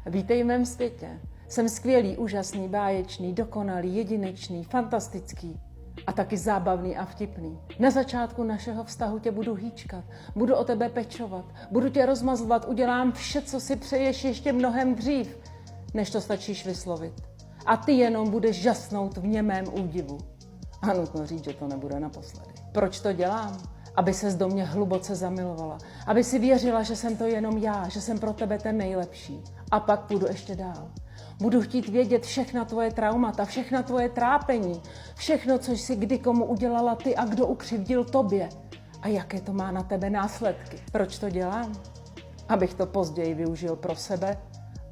Vítej v mém světě. Jsem skvělý, úžasný, báječný, dokonalý, jedinečný, fantastický a taky zábavný a vtipný. Na začátku našeho vztahu tě budu hýčkat, budu o tebe pečovat, budu tě rozmazlovat, udělám vše, co si přeješ ještě mnohem dřív, než to stačíš vyslovit. A ty jenom budeš žasnout v němém údivu. A nutno říct, že to nebude naposledy. Proč to dělám? Aby ses do mě hluboce zamilovala. Aby si věřila, že jsem to jenom já, že jsem pro tebe ten nejlepší. A pak půjdu ještě dál. Budu chtít vědět všechna tvoje traumata, všechna tvoje trápení, všechno, co jsi kdy komu udělala ty a kdo ukřivdil tobě. A jaké to má na tebe následky. Proč to dělám? Abych to později využil pro sebe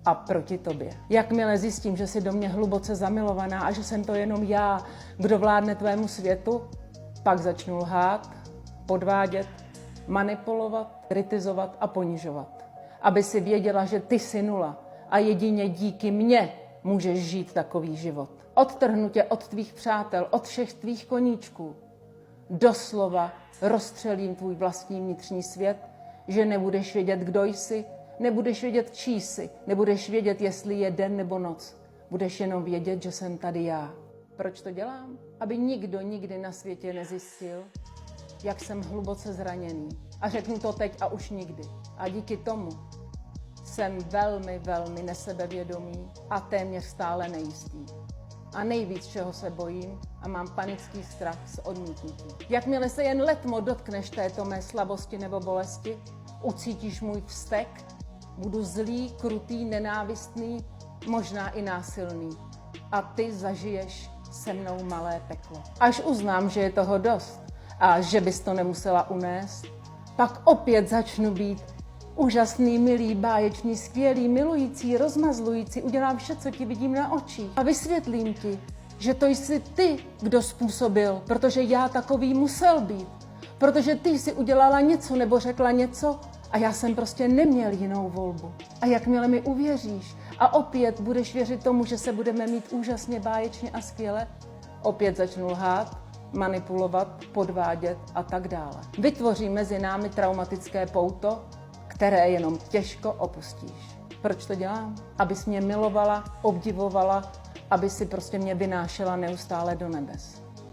a proti tobě. Jakmile zjistím, že jsi do mě hluboce zamilovaná a že jsem to jenom já, kdo vládne tvému světu, pak začnu lhát, podvádět, manipulovat, kritizovat a ponižovat. Aby si věděla, že ty jsi nula a jedině díky mně můžeš žít takový život. Odtrhnu tě od tvých přátel, od všech tvých koníčků. Doslova rozstřelím tvůj vlastní vnitřní svět, že nebudeš vědět, kdo jsi, nebudeš vědět, čí jsi, nebudeš vědět, jestli je den nebo noc. Budeš jenom vědět, že jsem tady já. Proč to dělám? Aby nikdo nikdy na světě nezjistil, jak jsem hluboce zraněný. A řeknu to teď a už nikdy. A díky tomu jsem velmi, velmi nesebevědomý a téměř stále nejistý. A nejvíc, čeho se bojím a mám panický strach z odmítnutí. Jakmile se jen letmo dotkneš této mé slabosti nebo bolesti, ucítíš můj vztek, budu zlý, krutý, nenávistný, možná i násilný. A ty zažiješ se mnou malé peklo. Až uznám, že je toho dost a že bys to nemusela unést, pak opět začnu být úžasný, milý, báječný, skvělý, milující, rozmazlující, udělám vše, co ti vidím na očích. A vysvětlím ti, že to jsi ty, kdo způsobil, protože já takový musel být. Protože ty jsi udělala něco nebo řekla něco a já jsem prostě neměl jinou volbu. A jakmile mi uvěříš a opět budeš věřit tomu, že se budeme mít úžasně, báječně a skvěle, opět začnu lhát, manipulovat, podvádět a tak dále. Vytvoří mezi námi traumatické pouto, které jenom těžko opustíš. Proč to dělám? Abys mě milovala, obdivovala, aby si prostě mě vynášela neustále do nebes.